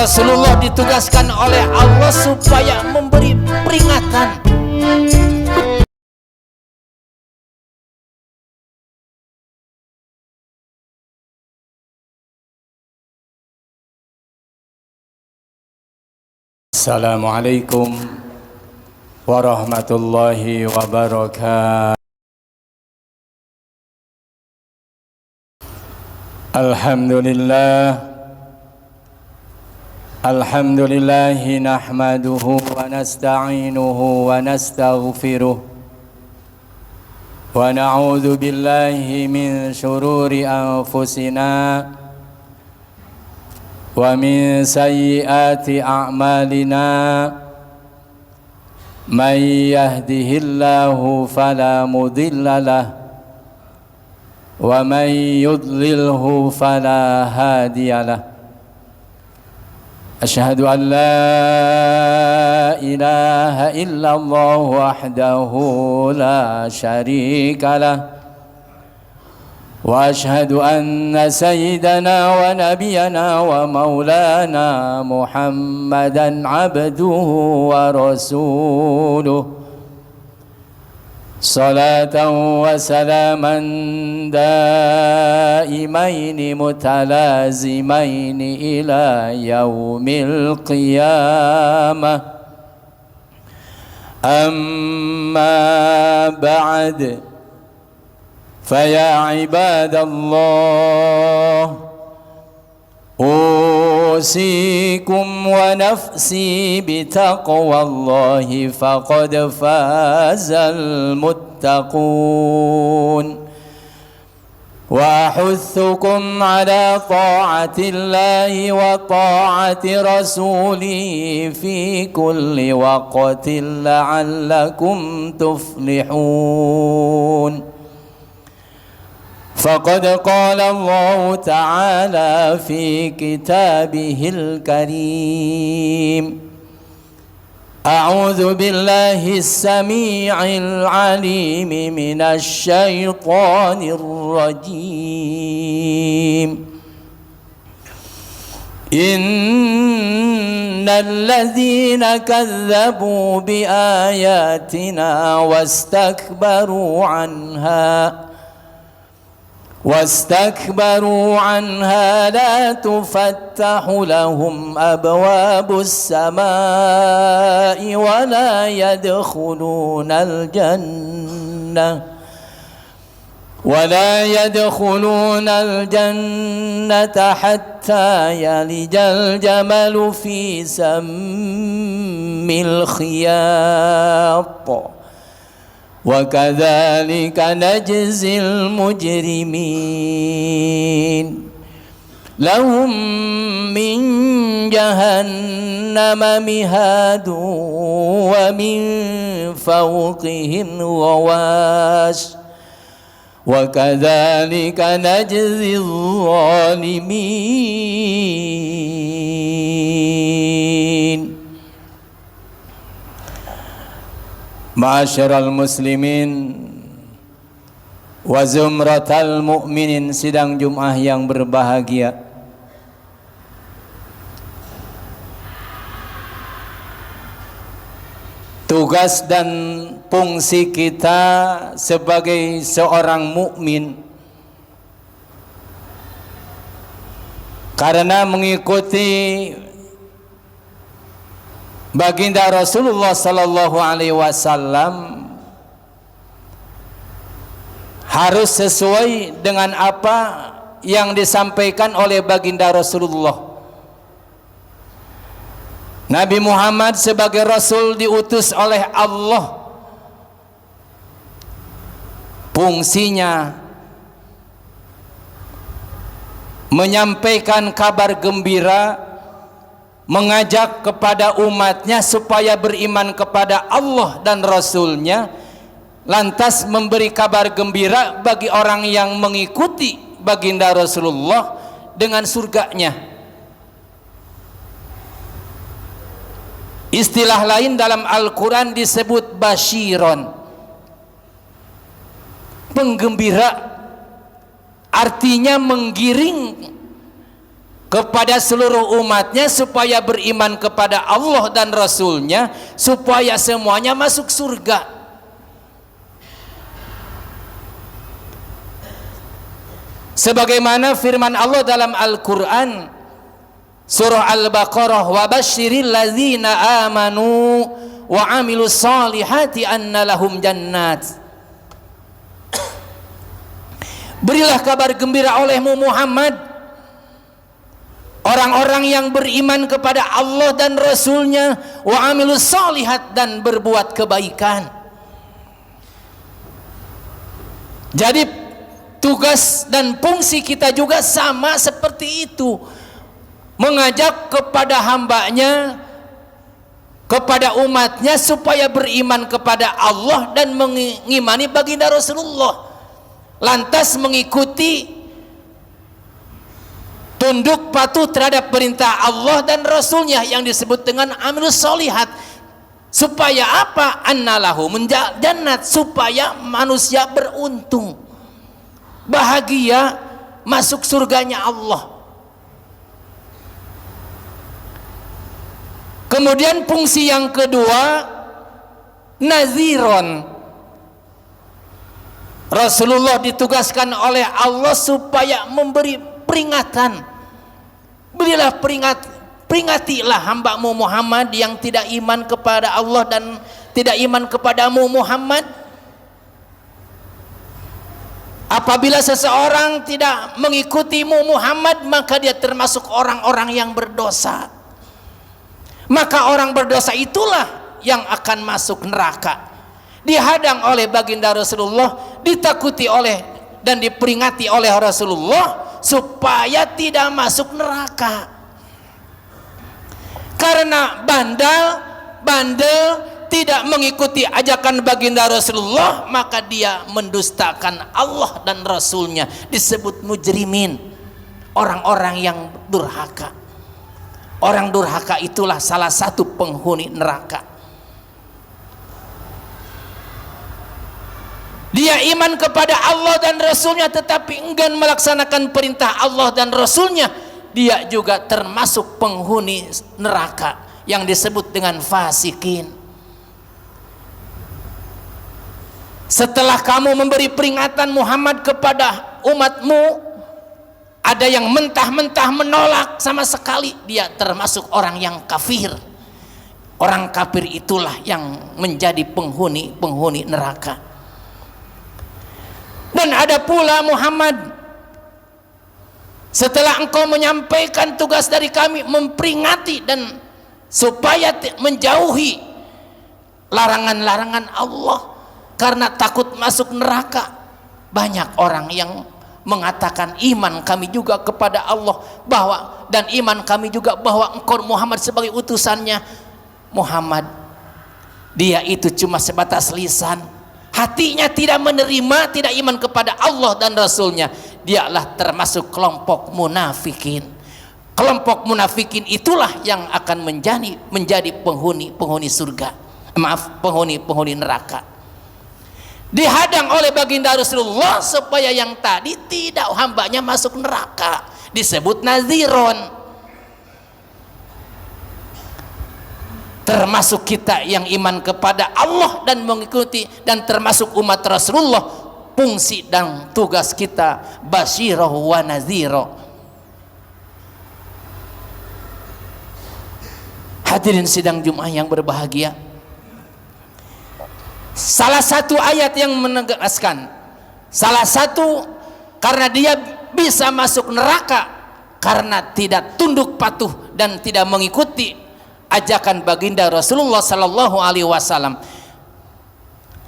Rasulullah ditugaskan oleh Allah supaya memberi peringatan. Assalamualaikum warahmatullahi wabarakatuh. Alhamdulillahi nahmaduhu wa nasta'inuhu wa nastaghfiruh wa na'udzu billahi min shururi anfusina wa min sayyiati a'malina. Man yahdihillahu fala mudilla lahu wa man yudlilhu fala hadiyalah. Asyhadu an la ilaha illallah wahdahu la syarikalah wa asyhadu anna sayyidana wa nabiyana wa maulana Muhammadan abduhu wa rasuluh. Salatan wa salaman daimaini mutalazimaini ila yaumil qiyamah. Amma ba'd, faya ibadallah, usikum wa nafsi bitaqwallahi faqad fazal muttaqun wa ahuthukum ala ta'atillahi wa ta'ati rasulihi fi kulli waqtin la'allakum tuflihun. فقد قال الله تعالى في كتابه الكريم: أعوذ بالله السميع العليم من الشيطان الرجيم. إن الذين كذبوا بآياتنا واستكبروا عنها لا تفتح لهم أبواب السماء ولا يدخلون الجنة حتى يلج الجمل في سم الخياط وكذلك نجزي المجرمين. لهم من جهنم مهاد ومن فوقهم غواش وكذلك نجزي الظالمين. Ma'asyiral muslimin wa zumratal mu'minin, sidang Jumat yang berbahagia. Tugas dan fungsi kita sebagai seorang mukmin karena mengikuti baginda Rasulullah sallallahu alaihi wasallam harus sesuai dengan apa yang disampaikan oleh baginda Rasulullah. Nabi Muhammad sebagai Rasul diutus oleh Allah. Fungsinya menyampaikan kabar gembira, mengajak kepada umatnya supaya beriman kepada Allah dan Rasulnya, lantas memberi kabar gembira bagi orang yang mengikuti baginda Rasulullah dengan surganya. Istilah lain dalam Al-Quran disebut basyiron, penggembira, artinya menggiring kepada seluruh umatnya supaya beriman kepada Allah dan Rasulnya, supaya semuanya masuk surga. Sebagaimana firman Allah dalam Al-Quran surah Al-Baqarah, wa basyiril ladzina amanu wa amilus solihati anna lahum jannat. Berilah kabar gembira olehmu Muhammad orang-orang yang beriman kepada Allah dan Rasulnya, wa amilus solihat, dan berbuat kebaikan. Jadi tugas dan fungsi kita juga sama seperti itu, mengajak kepada hambanya, kepada umatnya supaya beriman kepada Allah dan mengimani baginda Rasulullah, lantas mengikuti, tunduk patuh terhadap perintah Allah dan Rasulnya yang disebut dengan amilus solihat. Supaya apa? Annalahu jannat, supaya manusia beruntung, bahagia, masuk surganya Allah. Kemudian fungsi yang kedua, naziron. Rasulullah ditugaskan oleh Allah supaya memberi peringatan. Berilah peringatilah hambamu Muhammad yang tidak iman kepada Allah dan tidak iman kepadamu Muhammad. Apabila seseorang tidak mengikutimu Muhammad, maka dia termasuk orang-orang yang berdosa. Maka orang berdosa itulah yang akan masuk neraka. Dihadang oleh baginda Rasulullah, ditakuti oleh dan diperingati oleh Rasulullah supaya tidak masuk neraka. Karena bandel tidak mengikuti ajakan baginda Rasulullah, maka dia mendustakan Allah dan Rasulnya, disebut mujrimin, orang-orang yang durhaka. Orang durhaka itulah salah satu penghuni neraka. Dia iman kepada Allah dan Rasulnya tetapi enggan melaksanakan perintah Allah dan Rasulnya, dia juga termasuk penghuni neraka yang disebut dengan fasikin. Setelah kamu memberi peringatan Muhammad kepada umatmu, ada yang mentah-mentah menolak sama sekali, dia termasuk orang yang kafir. Orang kafir itulah yang menjadi penghuni neraka. Dan ada pula Muhammad, setelah engkau menyampaikan tugas dari kami, memperingati dan supaya menjauhi larangan-larangan Allah karena takut masuk neraka. Banyak orang yang mengatakan iman kami juga kepada Allah bahwa, dan iman kami juga bahwa engkau Muhammad sebagai utusannya. Muhammad, dia itu cuma sebatas lisan, hatinya tidak menerima, tidak iman kepada Allah dan Rasulnya. Dialah termasuk kelompok munafikin. Kelompok munafikin itulah yang akan menjadi penghuni surga, penghuni neraka. Dihadang oleh baginda Rasulullah supaya yang tadi tidak hambanya masuk neraka, disebut naziron. Termasuk kita yang iman kepada Allah dan mengikuti, dan termasuk umat Rasulullah, fungsi dan tugas kita basyirah wa naziro. Hadirin sidang Jumat yang berbahagia, salah satu ayat yang menegaskan, salah satu karena dia bisa masuk neraka karena tidak tunduk patuh dan tidak mengikuti ajakan baginda Rasulullah sallallahu alaihi wasallam.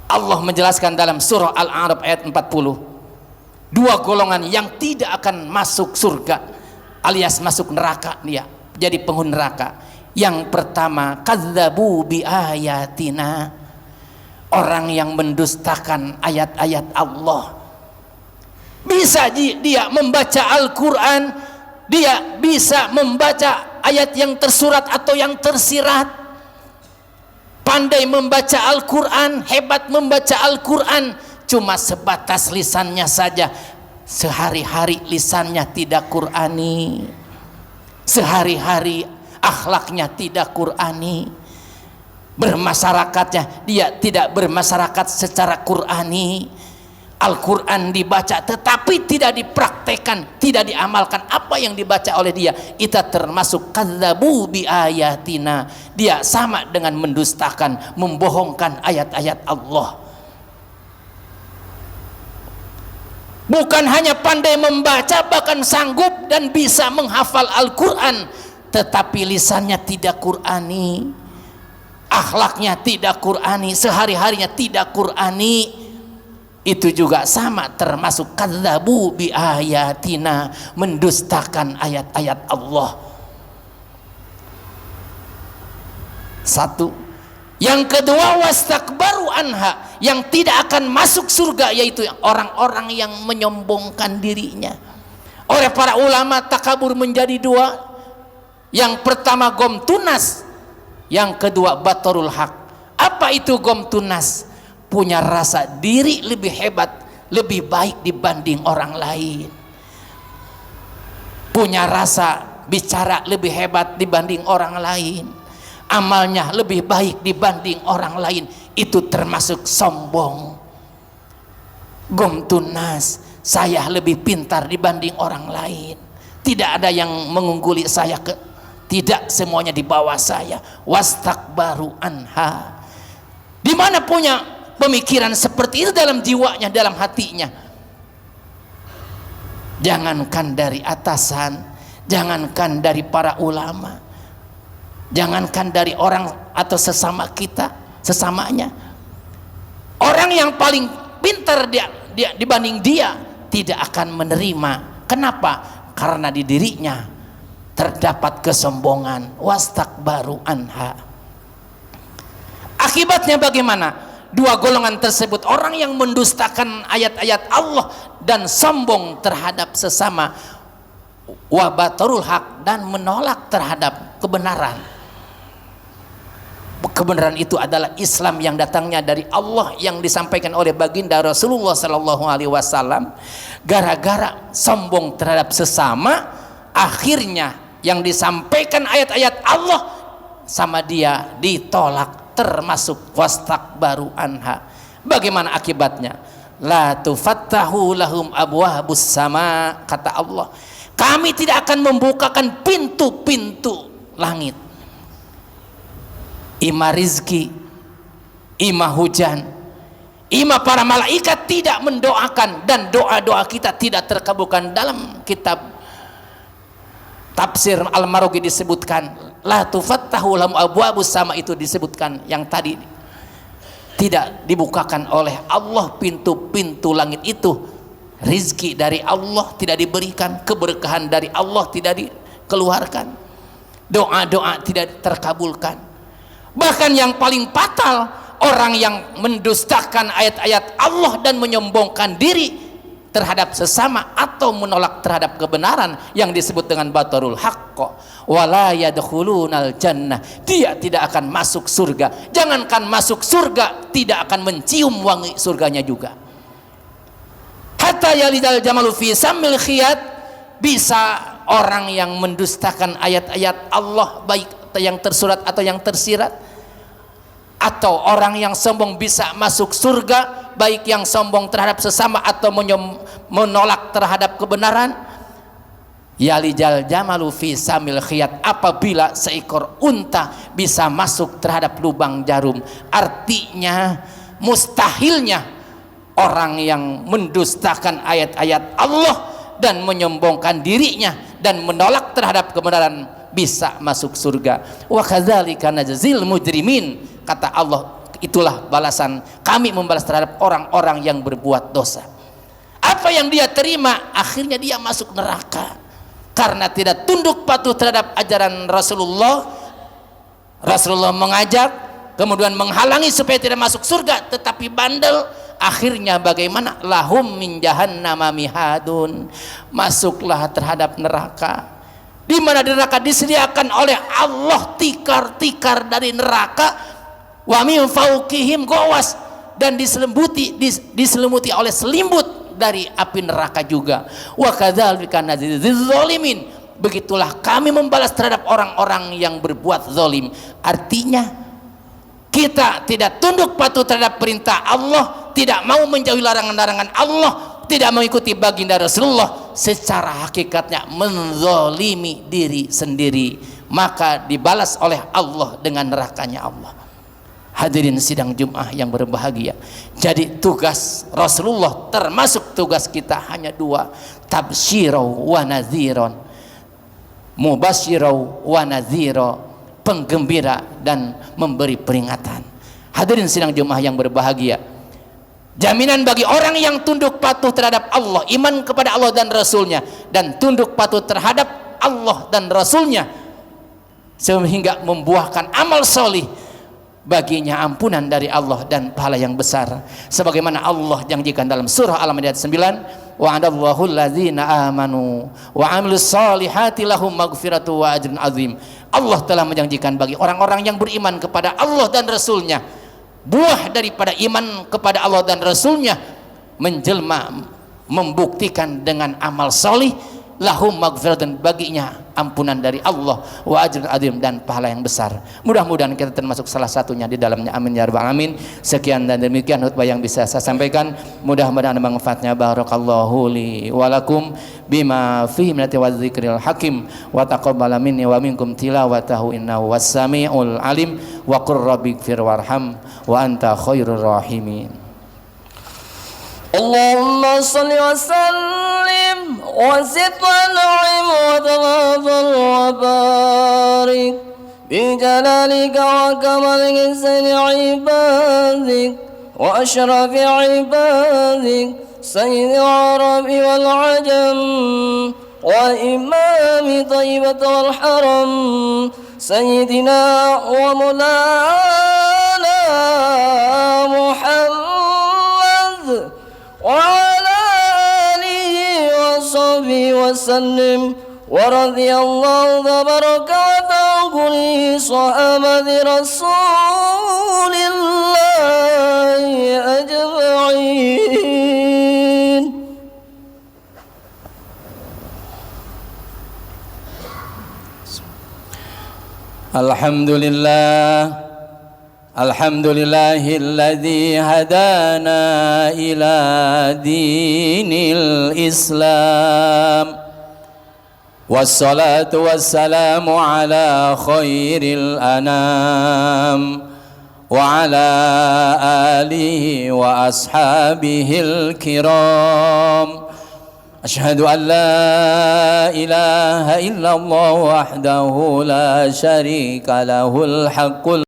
Allah menjelaskan dalam surah Al-A'raf ayat 40, dua golongan yang tidak akan masuk surga alias masuk neraka, dia jadi penghuni neraka. Yang pertama, kadzabu bi ayatina, orang yang mendustakan ayat-ayat Allah. Bisa dia membaca Al-Quran, dia bisa membaca ayat yang tersurat atau yang tersirat, pandai membaca Al-Quran, hebat membaca Al-Quran, cuma sebatas lisannya saja, sehari-hari lisannya tidak Qurani. sehari-hari akhlaknya tidak Qur'ani, bermasyarakatnya dia tidak bermasyarakat secara Qur'ani. Al-Quran dibaca tetapi tidak dipraktekkan, tidak diamalkan apa yang dibaca oleh dia, itu termasuk kadzabu bi ayatina. Dia sama dengan mendustakan, membohongkan ayat-ayat Allah. Bukan hanya pandai membaca, bahkan sanggup dan bisa menghafal Al-Quran, tetapi lisannya tidak Qur'ani, akhlaknya tidak Qur'ani, sehari-harinya tidak Qur'ani. Itu juga sama termasuk kadzabu bi ayatina, mendustakan ayat-ayat Allah. Satu. Yang kedua, wastakbaru anha, yang tidak akan masuk surga, yaitu orang-orang yang menyombongkan dirinya. Oleh para ulama takabur menjadi dua. Yang pertama gomtunas, yang kedua batorul haq. Apa itu gomtunas? Punya rasa diri lebih hebat, lebih baik dibanding orang lain. Punya rasa bicara lebih hebat dibanding orang lain. Amalnya lebih baik dibanding orang lain. Itu termasuk sombong. Gomtunas, saya lebih pintar dibanding orang lain. Tidak ada yang mengungguli saya, tidak, semuanya di bawah saya. Wastakbaru anha. Di mana punya pemikiran seperti itu dalam jiwanya, dalam hatinya? Jangankan dari atasan, jangankan dari para ulama, jangankan dari orang atau sesama kita, sesamanya. Orang yang paling pintar dia dibanding dia tidak akan menerima. Kenapa? Karena di dirinya terdapat kesombongan. Wastakbaru anha. Akibatnya bagaimana? Dua golongan tersebut, orang yang mendustakan ayat-ayat Allah dan sombong terhadap sesama, wa batarul haq, dan menolak terhadap kebenaran. Kebenaran itu adalah Islam yang datangnya dari Allah, yang disampaikan oleh baginda Rasulullah sallallahu alaihi wasallam. Gara-gara sombong terhadap sesama, akhirnya yang disampaikan ayat-ayat Allah sama dia ditolak, termasuk wastakbaru anha. Bagaimana akibatnya? La tufattahu lahum abwabus sama, kata Allah, kami tidak akan membukakan pintu-pintu langit, ima rizki, ima hujan, ima para malaikat tidak mendoakan, dan doa-doa kita tidak terkabulkan. Dalam kitab tafsir Al-Marughi disebutkan la tufattahu lahum abwabus sama, itu disebutkan yang tadi, tidak dibukakan oleh Allah pintu-pintu langit itu. Rizki dari Allah tidak diberikan, keberkahan dari Allah tidak dikeluarkan, doa-doa tidak terkabulkan. Bahkan yang paling fatal, orang yang mendustakan ayat-ayat Allah dan menyombongkan diri terhadap sesama atau menolak terhadap kebenaran, yang disebut dengan batarul haqq, wala yadkhulunal jannah, dia tidak akan masuk surga. Jangankan masuk surga, tidak akan mencium wangi surganya juga. Hatta yalidal jamalu fi samil khiyat, bisa orang yang mendustakan ayat-ayat Allah, baik yang tersurat atau yang tersirat, atau orang yang sombong bisa masuk surga, baik yang sombong terhadap sesama atau menolak terhadap kebenaran. Yalijal jamalu fi samil khiyat, apabila seekor unta bisa masuk terhadap lubang jarum. Artinya mustahilnya orang yang mendustakan ayat-ayat Allah dan menyombongkan dirinya dan menolak terhadap kebenaran bisa masuk surga. Wa kadzalika najzil mujrimin, kata Allah, itulah balasan kami membalas terhadap orang-orang yang berbuat dosa. Apa yang dia terima, akhirnya dia masuk neraka karena tidak tunduk patuh terhadap ajaran Rasulullah. Rasulullah mengajak, kemudian menghalangi supaya tidak masuk surga, tetapi bandel. Akhirnya bagaimana? Lahum min jahannama mihadun, masuklah terhadap neraka, di mana neraka disediakan oleh Allah tikar-tikar dari neraka, wa min fauqihim gawas, dan diselimuti oleh selimut dari api neraka juga. Wa kadzalika najzil zalimin, begitulah kami membalas terhadap orang-orang yang berbuat zalim. Artinya kita tidak tunduk patuh terhadap perintah Allah, tidak mau menjauhi larangan-larangan Allah, tidak mengikuti baginda Rasulullah, secara hakikatnya menzalimi diri sendiri, maka dibalas oleh Allah dengan nerakanya Allah. Hadirin sidang Jumat yang berbahagia, jadi tugas Rasulullah termasuk tugas kita hanya dua, tabsyirau wa nadhiron, mubasyirau wa nadhiro, penggembira dan memberi peringatan. Hadirin sidang Jumat yang berbahagia, jaminan bagi orang yang tunduk patuh terhadap Allah, iman kepada Allah dan Rasulnya, dan tunduk patuh terhadap Allah dan Rasulnya sehingga membuahkan amal solih, baginya ampunan dari Allah dan pahala yang besar, sebagaimana Allah janjikan dalam surah Al-Maidah 9, wa'adallahu alladzina amanu wa 'amilus solihati lahum maghfiratu wa ajrun azim. Allah telah menjanjikan bagi orang-orang yang beriman kepada Allah dan Rasulnya, buah daripada iman kepada Allah dan Rasulnya menjelma, membuktikan dengan amal solih, lahum maghfiratun, baginya ampunan dari Allah, wa ajrun azim, dan pahala yang besar. Mudah-mudahan kita termasuk salah satunya di dalamnya, amin ya rabbal alamin. Sekian dan demikian khutbah yang bisa saya sampaikan, mudah-mudahan manfaatnya. Barakallahu li wa lakum bima fihi min wa dzikril hakim, wa taqabbala minni wa minkum tilawatahu innahu was-sami'ul alim, wa qur rabbighfir warham wa anta khairur rahimin. اللهم صل وسلم وزد وانعم وتفضل وبارك بجلالك وكمال إحسان عبادك وأشرف عبادك سيد العرب والعجم وإمام طيبة والحرم سيدنا ومولانا محمد وعلى آله وصحبه وسلم، ورضي الله تبارك وتعالى عن صحابة رسول الله أجمعين. Alhamdulillah, alhamdulillahilladzi hadana ila dinil Islam, wassalatu wassalamu ala khairil anam wa ala alihi wa ashabihil kiram. Asyhadu an la ilaha illallah wahdahu la syarika lahul haqqul